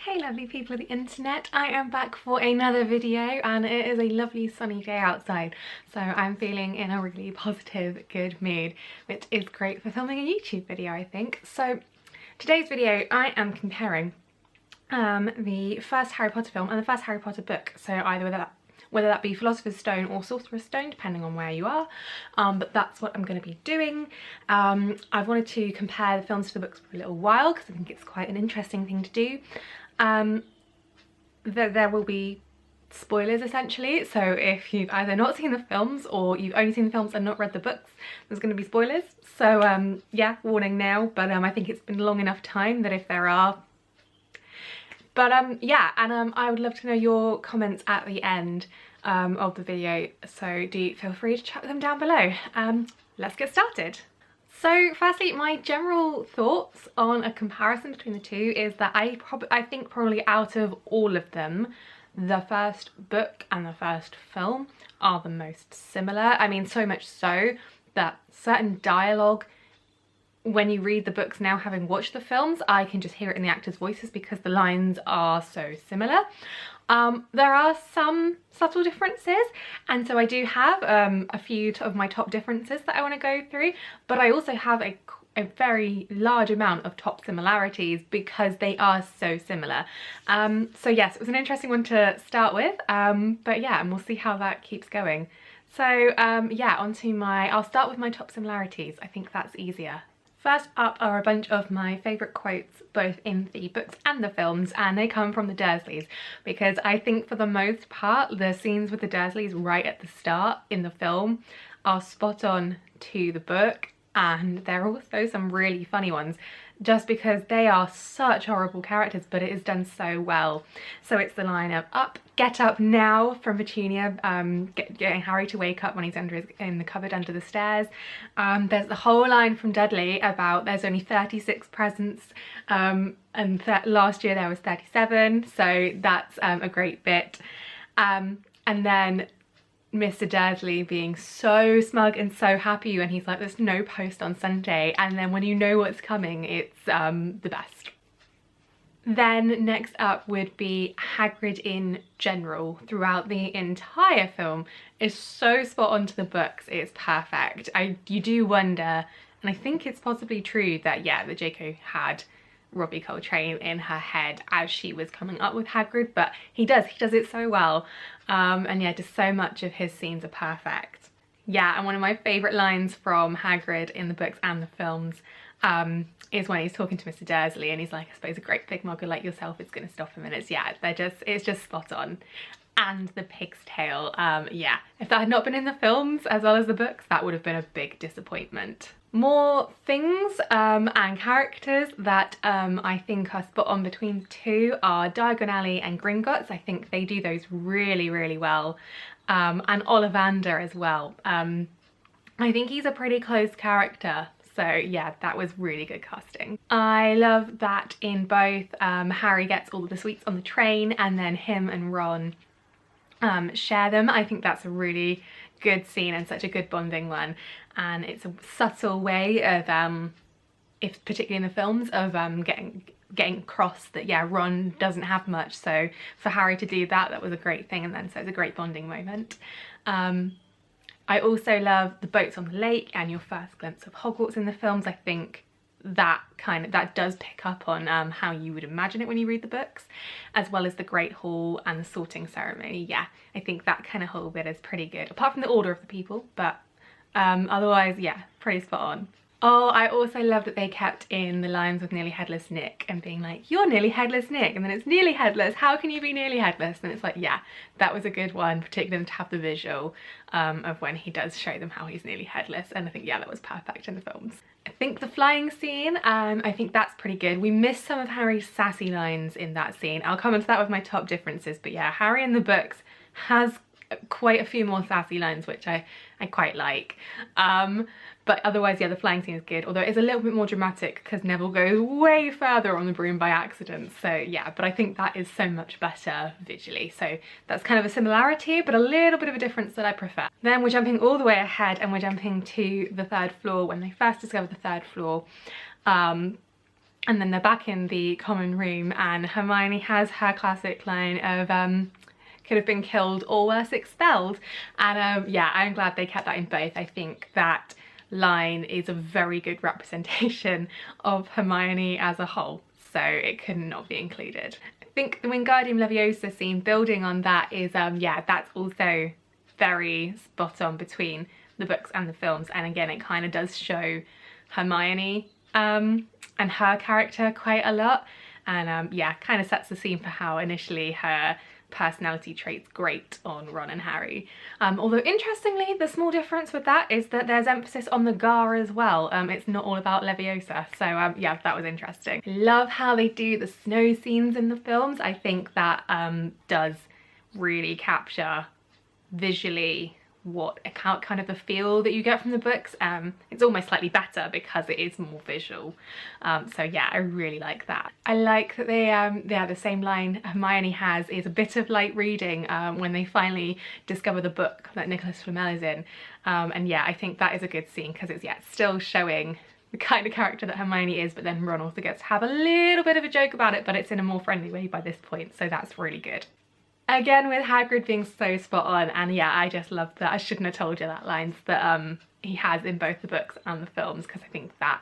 Hey lovely people of the internet, I am back for another video and it is a lovely sunny day outside, so I'm feeling in a really positive, good mood, which is great for filming a YouTube video, I think. So today's video I am comparing the first Harry Potter film and the first Harry Potter book, so either whether that be Philosopher's Stone or Sorcerer's Stone, depending on where you are, but that's what I'm going to be doing. I've wanted to compare the films to the books for a little while because I think it's quite an interesting thing to do. There will be spoilers essentially, so if you've either not seen the films or you've only seen the films and not read the books, there's going to be spoilers. So yeah, warning now, but I think it's been long enough time that if there are, but yeah, and I would love to know your comments at the end of the video, so do feel free to chuck them down below. Let's get started. So firstly, my general thoughts on a comparison between the two is that I think probably out of all of them, the first book and the first film are the most similar. I mean, so much so that certain dialogue, when you read the books now, having watched the films, I can just hear it in the actors' voices because the lines are so similar. There are some subtle differences, and so I do have a few of my top differences that I want to go through, but I also have a very large amount of top similarities because they are so similar. So yes, it was an interesting one to start with, but yeah, and we'll see how that keeps going. So yeah, I'll start with my top similarities. I think that's easier. First up are a bunch of my favourite quotes both in the books and the films, and they come from the Dursleys because I think for the most part the scenes with the Dursleys right at the start in the film are spot on to the book, and there are also some really funny ones just because they are such horrible characters, but it is done so well. So it's the line of get up now from Petunia, getting Harry to wake up when he's in the cupboard under the stairs. There's the whole line from Dudley about there's only 36 presents and last year there was 37, so that's a great bit. And then Mr. Dursley being so smug and so happy when he's like, there's no post on Sunday, and then when you know what's coming, it's the best. Then next up would be Hagrid in general throughout the entire film is so spot on to the books, it's perfect. You do wonder, and I think it's possibly true that yeah, the JK had Robbie Coltrane in her head as she was coming up with Hagrid, but he does it so well, and yeah, just so much of his scenes are perfect. Yeah, and one of my favourite lines from Hagrid in the books and the films is when he's talking to Mr. Dursley and he's like, I suppose a great big mugger like yourself is going to stop him, and it's just spot on. And the pig's tail, yeah, if that had not been in the films as well as the books, that would have been a big disappointment. More things and characters that I think are spot on between the two are Diagon and Gringotts. I think they do those really, really well. And Ollivander as well. I think he's a pretty close character. So yeah, that was really good casting. I love that in both Harry gets all of the sweets on the train and then him and Ron share them. I think that's a really good scene and such a good bonding one, and it's a subtle way of if particularly in the films of getting across that yeah, Ron doesn't have much, so for Harry to do that was a great thing, and then so it's a great bonding moment. I also love the boats on the lake and your first glimpse of Hogwarts in the films. I think that does pick up on how you would imagine it when you read the books, as well as the Great Hall and the sorting ceremony. Yeah, I think that kind of whole bit is pretty good, apart from the order of the people, but otherwise yeah, pretty spot on. Oh, I also love that they kept in the lines with Nearly Headless Nick and being like, you're Nearly Headless Nick, and then it's Nearly Headless, how can you be nearly headless? And it's like, yeah, that was a good one, particularly to have the visual of when he does show them how he's nearly headless, and I think yeah, that was perfect in the films. I think the flying scene, I think that's pretty good. We missed some of Harry's sassy lines in that scene. I'll come into that with my top differences, but yeah, Harry in the books has quite a few more sassy lines, which I quite like. But otherwise, yeah, the flying scene is good, although it is a little bit more dramatic because Neville goes way further on the broom by accident. So yeah, but I think that is so much better visually. So that's kind of a similarity, but a little bit of a difference that I prefer. Then we're jumping all the way ahead and we're jumping to the third floor when they first discover the third floor. And then they're back in the common room and Hermione has her classic line of could have been killed or worse, expelled. And yeah, I'm glad they kept that in both. I think that line is a very good representation of Hermione as a whole, so it could not be included. I think the Wingardium Leviosa scene, building on that, is yeah, that's also very spot on between the books and the films, and again it kind of does show Hermione and her character quite a lot, and yeah, kind of sets the scene for how initially her personality traits grate on Ron and Harry. Although interestingly, the small difference with that is that there's emphasis on the Gar as well. It's not all about Leviosa, so yeah, that was interesting. Love how they do the snow scenes in the films. I think that does really capture visually what kind of the feel that you get from the books. It's almost slightly better because it is more visual, so yeah, I really like that. I like that they yeah, the same line Hermione has is a bit of light reading when they finally discover the book that Nicholas Flamel is in, and yeah, I think that is a good scene because it's, yeah, still showing the kind of character that Hermione is, but then Ron also gets to have a little bit of a joke about it, but it's in a more friendly way by this point, so that's really good. Again, with Hagrid being so spot on, and yeah, I just love that. I shouldn't have told you that lines that he has in both the books and the films, because I think that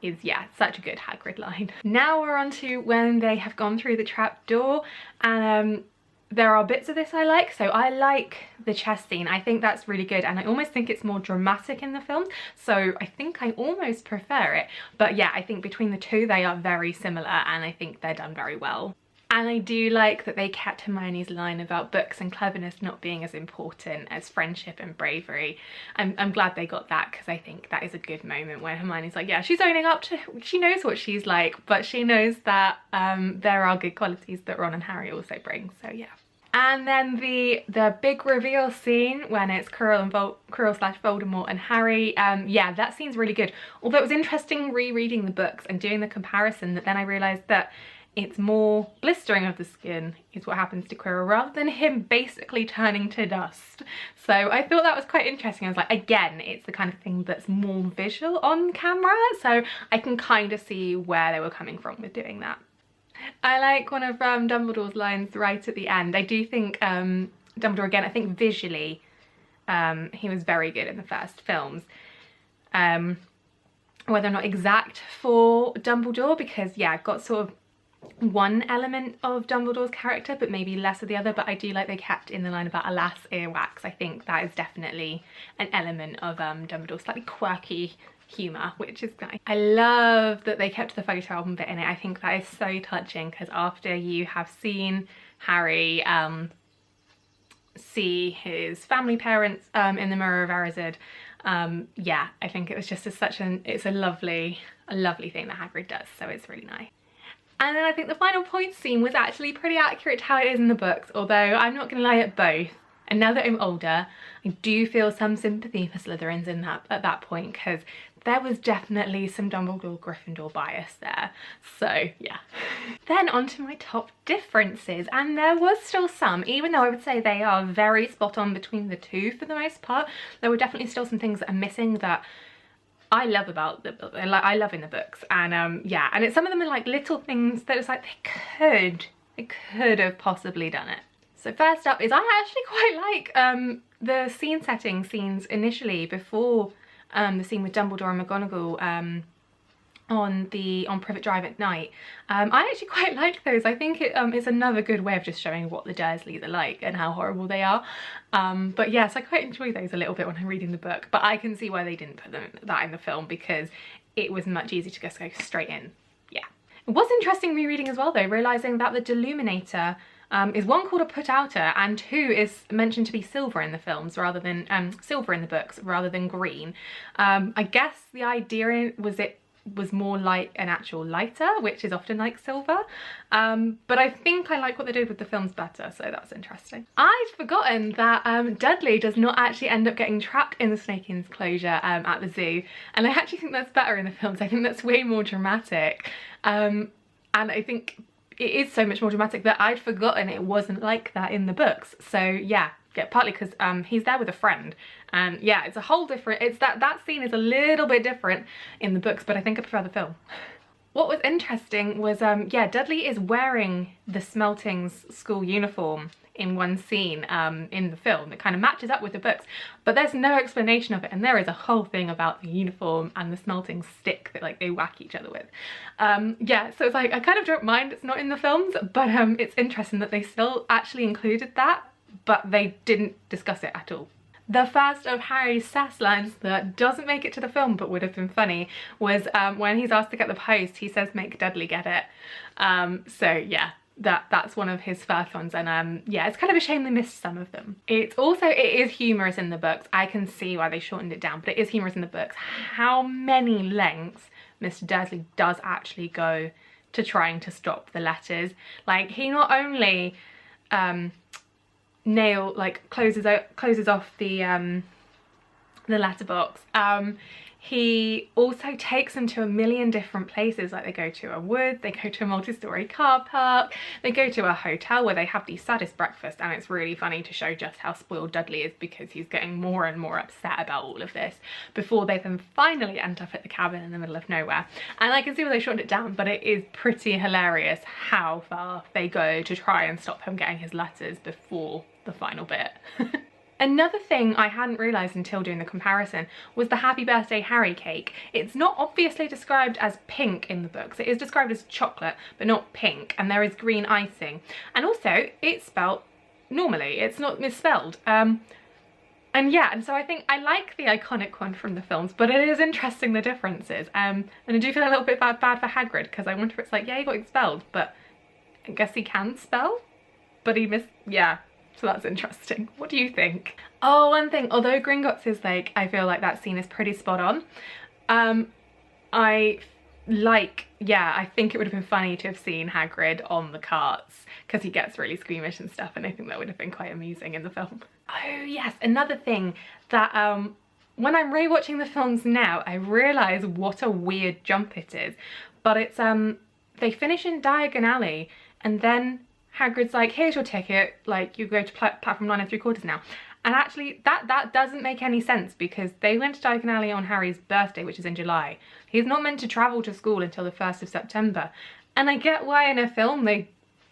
is, yeah, such a good Hagrid line. Now we're on to when they have gone through the trap door, and there are bits of this I like. So I like the chess scene. I think that's really good, and I almost think it's more dramatic in the films, so I think I almost prefer it. But yeah, I think between the two they are very similar, and I think they're done very well. And I do like that they kept Hermione's line about books and cleverness not being as important as friendship and bravery. I'm glad they got that, because I think that is a good moment where Hermione's like, yeah, she's owning up to, she knows what she's like, but she knows that there are good qualities that Ron and Harry also bring, so yeah. And then the big reveal scene when it's Quirrell/Voldemort and Harry, yeah, that scene's really good. Although it was interesting rereading the books and doing the comparison, that then I realised that it's more blistering of the skin is what happens to Quirrell rather than him basically turning to dust. So I thought that was quite interesting. I was like, again, it's the kind of thing that's more visual on camera, so I can kind of see where they were coming from with doing that. I like one of Dumbledore's lines right at the end. I do think Dumbledore, again, I think visually he was very good in the first films. Whether or not exact for Dumbledore, because yeah, I've got sort of one element of Dumbledore's character but maybe less of the other, but I do like they kept in the line about alas earwax. I think that is definitely an element of Dumbledore's slightly quirky humour, which is nice. I love that they kept the photo album bit in it. I think that is so touching, because after you have seen Harry see his family parents in the Mirror of Erised, yeah, I think it was just it's a lovely thing that Hagrid does, so it's really nice. And then I think the final point scene was actually pretty accurate to how it is in the books, although I'm not going to lie, at both. And now that I'm older, I do feel some sympathy for Slytherins at that point, because there was definitely some Dumbledore Gryffindor bias there. So yeah. Then on to my top differences, and there was still some, even though I would say they are very spot on between the two for the most part. There were definitely still some things that are missing that I love about I love in the books, and yeah, and some of them are like little things that it's like they could have possibly done it. So first up is I actually quite like the scene setting scenes initially before the scene with Dumbledore and McGonagall on Privet Drive at night. I actually quite like those. I think it's another good way of just showing what the Dursleys are like and how horrible they are. But yes, I quite enjoy those a little bit when I'm reading the book, but I can see why they didn't put that in the film, because it was much easier to just go straight in. Yeah. It was interesting rereading as well though, realising that the Deluminator is one called a put outer, and two is mentioned to be silver in the films rather than silver in the books rather than green. I guess the idea was more like an actual lighter, which is often like silver, but I think I like what they did with the films better, so that's interesting. I'd forgotten that Dudley does not actually end up getting trapped in the snake enclosure at the zoo, and I actually think that's better in the films. I think that's way more dramatic, and I think it is so much more dramatic that I'd forgotten it wasn't like that in the books. So yeah, partly because he's there with a friend, and yeah, it's a whole different, that scene is a little bit different in the books, but I think I prefer the film. what was interesting was, yeah, Dudley is wearing the Smeltings school uniform in one scene in the film that kind of matches up with the books, but there's no explanation of it, and there is a whole thing about the uniform and the Smelting stick that like they whack each other with. Yeah, so it's like, I kind of don't mind it's not in the films, but it's interesting that they still actually included that, but they didn't discuss it at all. The first of Harry's sass lines that doesn't make it to the film but would have been funny was when he's asked to get the post, he says, "Make Dudley get it." So yeah, that's one of his first ones, and yeah, it's kind of a shame they missed some of them. It is humorous in the books. I can see why they shortened it down, but it is humorous in the books. How many lengths Mr. Dursley does actually go to trying to stop the letters. Like, he not only closes off the letterbox, he also takes them to a million different places. Like, they go to a wood, they go to a multi-story car park, they go to a hotel where they have the saddest breakfast, and it's really funny to show just how spoiled Dudley is, because he's getting more and more upset about all of this before they then finally end up at the cabin in the middle of nowhere. And I can see why they shortened it down, but it is pretty hilarious how far they go to try and stop him getting his letters before the final bit. Another thing I hadn't realised until doing the comparison was the Happy Birthday Harry cake. It's not obviously described as pink in the books. It is described as chocolate, but not pink, and there is green icing. And also, it's spelt normally, it's not misspelled. And yeah, and so I think I like the iconic one from the films, but it is interesting the differences. And I do feel a little bit bad for Hagrid, because I wonder if it's like, yeah, he got expelled, but I guess he can spell, but he yeah. So that's interesting. What do you think? Oh, one thing, although Gringotts is like, I feel like that scene is pretty spot on. I think it would have been funny to have seen Hagrid on the carts, because he gets really squeamish and stuff, and I think that would have been quite amusing in the film. Oh yes, another thing that when I'm rewatching the films now, I realise what a weird jump it is. But it's they finish in Diagon Alley, and then Hagrid's like, here's your ticket, like, you go to platform 9 3/4 now. And actually that doesn't make any sense, because they went to Diagon Alley on Harry's birthday, which is in July. He's not meant to travel to school until the 1st of September. And I get why in a film they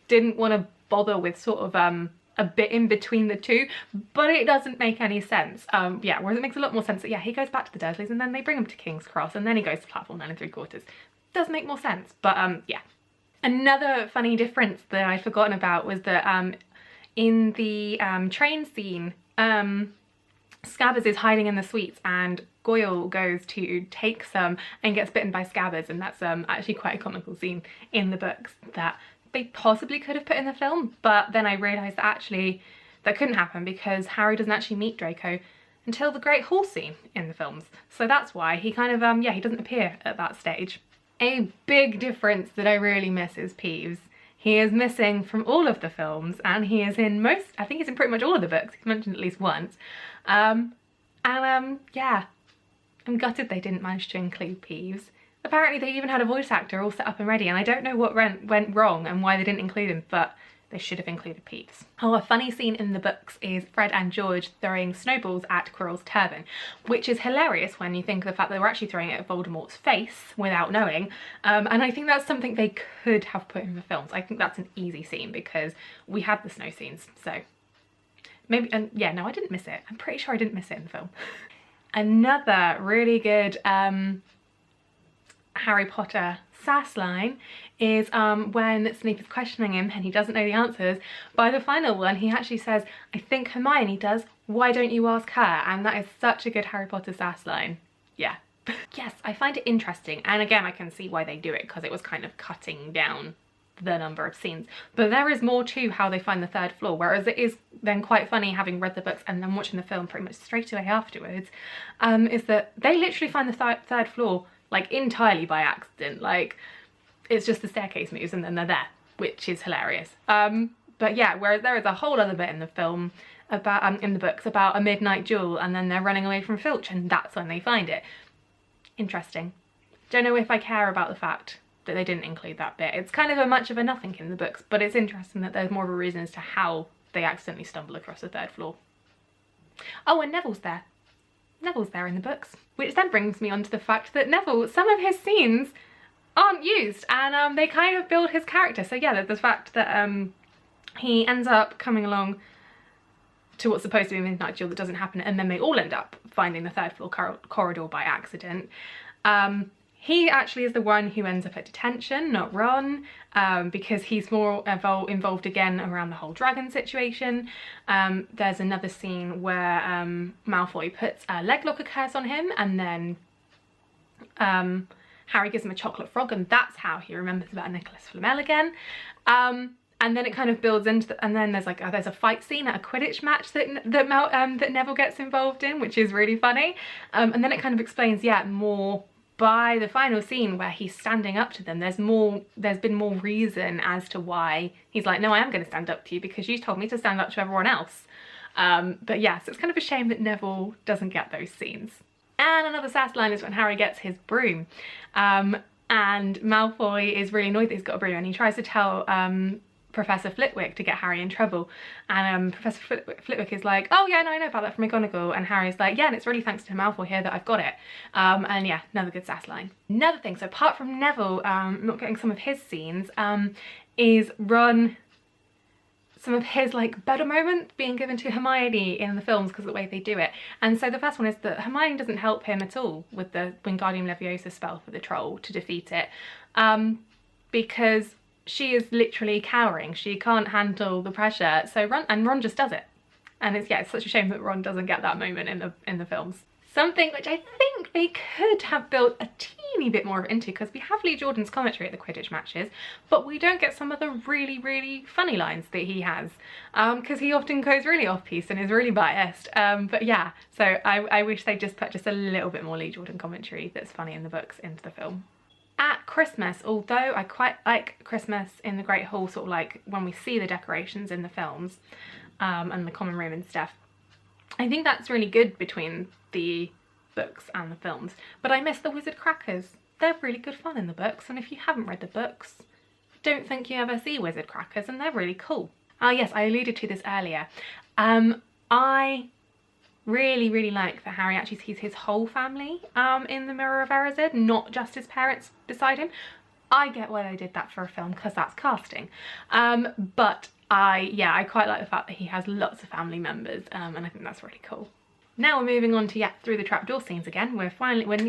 didn't want to bother with sort of a bit in between the two, but it doesn't make any sense. Yeah, whereas it makes a lot more sense that, yeah, he goes back to the Dursleys and then they bring him to King's Cross and then he goes to platform 9 3/4. Does make more sense, but yeah. Another funny difference that I'd forgotten about was that in the train scene, Scabbers is hiding in the sweets and Goyle goes to take some and gets bitten by Scabbers, and that's actually quite a comical scene in the books that they possibly could have put in the film, but then I realised that actually that couldn't happen because Harry doesn't actually meet Draco until the Great Hall scene in the films. So that's why he kind of, yeah, he doesn't appear at that stage. A big difference that I really miss is Peeves. He is missing from all of the films, and he is in most, I think he's in pretty much all of the books. He's mentioned at least once. Yeah, I'm gutted they didn't manage to include Peeves. Apparently they even had a voice actor all set up and ready, and I don't know what went wrong and why they didn't include him, but they should have included Peeves. Oh, a funny scene in the books is Fred and George throwing snowballs at Quirrell's turban, which is hilarious when you think of the fact that they were actually throwing it at Voldemort's face without knowing. And I think that's something they could have put in the films. I think that's an easy scene because we had the snow scenes, so maybe, and yeah, no, I didn't miss it. I'm pretty sure I didn't miss it in the film. Another really good Harry Potter sass line is when Snape is questioning him and he doesn't know the answers. By the final one, he actually says, I think Hermione does, why don't you ask her? And that is such a good Harry Potter sass line. Yeah. Yes, I find it interesting, and again I can see why they do it, because it was kind of cutting down the number of scenes, but there is more to how they find the third floor, whereas it is then quite funny having read the books and then watching the film pretty much straight away afterwards, is that they literally find the third floor like entirely by accident. Like, it's just the staircase moves and then they're there, which is hilarious. But yeah, whereas there is a whole other bit in the film about in the books about a midnight duel, and then they're running away from Filch and that's when they find it. Interesting. Don't know if I care about the fact that they didn't include that bit. It's kind of a much of a nothing in the books, but it's interesting that there's more of a reason as to how they accidentally stumble across the third floor. Oh, and Neville's there. Neville's there in the books. Which then brings me on to the fact that Neville, some of his scenes aren't used, and they kind of build his character. So yeah, the fact that he ends up coming along to what's supposed to be a midnight duel that doesn't happen, and then they all end up finding the third floor corridor by accident. He actually is the one who ends up at detention, not Ron, because he's more involved again around the whole dragon situation. There's another scene where Malfoy puts a leg locker curse on him, and then Harry gives him a chocolate frog, and that's how he remembers about Nicholas Flamel again. And then it kind of builds into and then there's like there's a fight scene at a Quidditch match that Neville gets involved in, which is really funny. And then it kind of explains, yeah, more by the final scene where he's standing up to them. There's been more reason as to why he's like, no, I am going to stand up to you because you told me to stand up to everyone else. But yeah, so it's kind of a shame that Neville doesn't get those scenes. And another sass line is when Harry gets his broom. And Malfoy is really annoyed that he's got a broom, and he tries to tell Professor Flitwick to get Harry in trouble, and Professor Flitwick is like, oh yeah, no, I know about that from McGonagall, and Harry's like, yeah, and it's really thanks to Malfoy here that I've got it. And yeah, another good sass line. Another thing, so apart from Neville not getting some of his scenes, is Ron, some of his like better moments being given to Hermione in the films because of the way they do it. And so the first one is that Hermione doesn't help him at all with the Wingardium Leviosa spell for the troll to defeat it, because she is literally cowering. She can't handle the pressure. So Ron just does it. And it's such a shame that Ron doesn't get that moment in the films. Something which I think they could have built a teeny bit more into, because we have Lee Jordan's commentary at the Quidditch matches, but we don't get some of the really, really funny lines that he has, because he often goes really off-piece and is really biased. But yeah, so I wish they'd just put just a little bit more Lee Jordan commentary that's funny in the books into the film. At Christmas, although I quite like Christmas in the Great Hall, sort of like when we see the decorations in the films and the common room and stuff, I think that's really good between the books and the films. But I miss the wizard crackers. They're really good fun in the books, and if you haven't read the books, I don't think you ever see wizard crackers, and they're really cool. Yes, I alluded to this earlier. I really like that Harry actually sees his whole family in the Mirror of Erised, not just his parents beside him. I get why they did that for a film, because that's casting. But I quite like the fact that he has lots of family members, and I think that's really cool. Now we're moving on to through the trapdoor scenes again. We're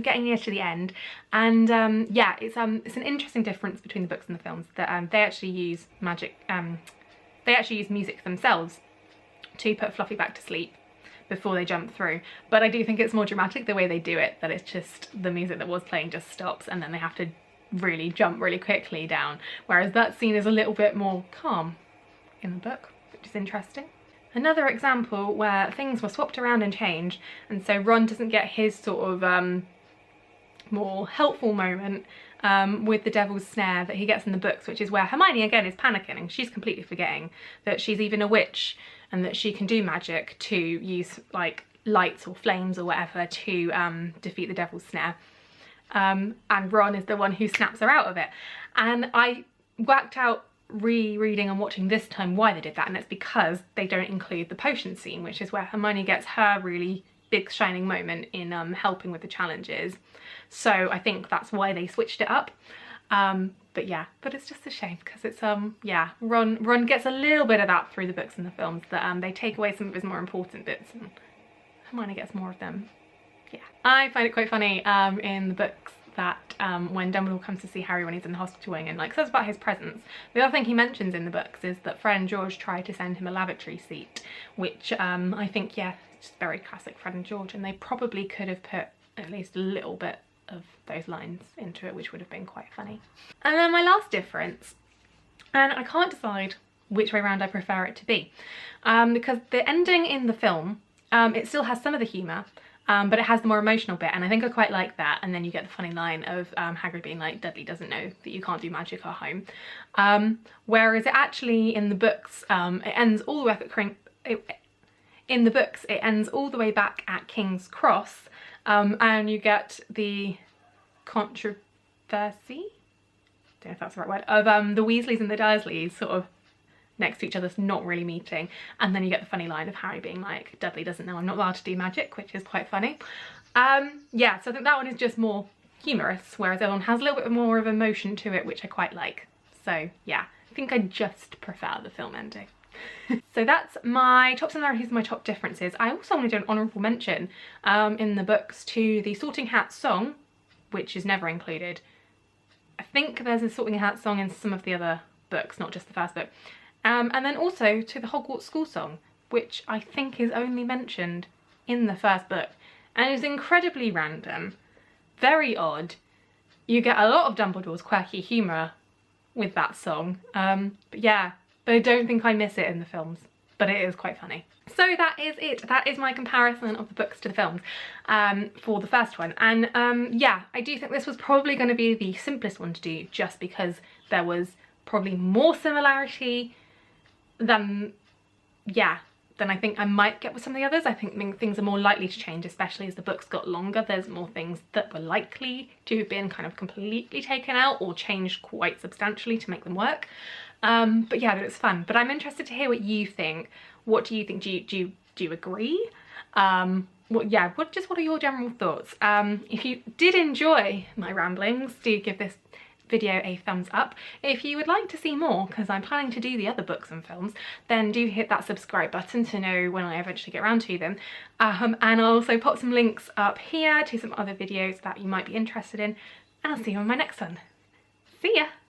getting near to the end, and it's an interesting difference between the books and the films that they actually use magic. They actually use music themselves to put Fluffy back to sleep before they jump through, but I do think it's more dramatic the way they do it, that it's just the music that was playing just stops and then they have to really jump really quickly down, whereas that scene is a little bit more calm in the book, which is interesting. Another example where things were swapped around and changed, and so Ron doesn't get his sort of more helpful moment with the Devil's Snare that he gets in the books, which is where Hermione again is panicking and she's completely forgetting that she's even a witch and that she can do magic to use like lights or flames or whatever to defeat the Devil's Snare. And Ron is the one who snaps her out of it. And I worked out rereading and watching this time why they did that, and it's because they don't include the potion scene, which is where Hermione gets her really big shining moment in helping with the challenges. So I think that's why they switched it up. But it's just a shame because it's Ron gets a little bit of that through the books and the films, that they take away some of his more important bits and Hermione gets more of them. Yeah, I find it quite funny in the books that when Dumbledore comes to see Harry when he's in the hospital wing and like says about his presents, the other thing he mentions in the books is that Fred and George tried to send him a lavatory seat, which I think, yeah, it's just very classic Fred and George, and they probably could have put at least a little bit of those lines into it, which would have been quite funny. And then my last difference, and I can't decide which way around I prefer it to be, because the ending in the film, it still has some of the humour, but it has the more emotional bit, and I think I quite like that. And then you get the funny line of Hagrid being like, Dudley doesn't know that you can't do magic at home. Whereas it actually, in the books, it ends all the way back at King's Cross, and you get the controversy, don't know if that's the right word, of the Weasleys and the Dursleys sort of next to each other, not really meeting, and then you get the funny line of Harry being like, Dudley doesn't know I'm not allowed to do magic, which is quite funny. Yeah, so I think that one is just more humorous, whereas the other one has a little bit more of emotion to it, which I quite like. So yeah, I think I just prefer the film ending. So that's my top similarities, my top differences. I also want to do an honourable mention in the books to the Sorting Hat song, which is never included. I think there's a Sorting Hat song in some of the other books, not just the first book. And then also to the Hogwarts school song, which I think is only mentioned in the first book. And is incredibly random, very odd. You get a lot of Dumbledore's quirky humour with that song. But yeah, but I don't think I miss it in the films, but it is quite funny. So that is it. That is my comparison of the books to the films for the first one. And yeah, I do think this was probably going to be the simplest one to do, just because there was probably more similarity than, yeah, than I think I might get with some of the others. I think things are more likely to change, especially as the books got longer. There's more things that were likely to have been kind of completely taken out or changed quite substantially to make them work. But yeah, it was fun. But I'm interested to hear what you think. What do you think? Do you agree? What are your general thoughts? If you did enjoy my ramblings, do give this video a thumbs up. If you would like to see more, because I'm planning to do the other books and films, then do hit that subscribe button to know when I eventually get around to them. And I'll also pop some links up here to some other videos that you might be interested in, and I'll see you on my next one. See ya!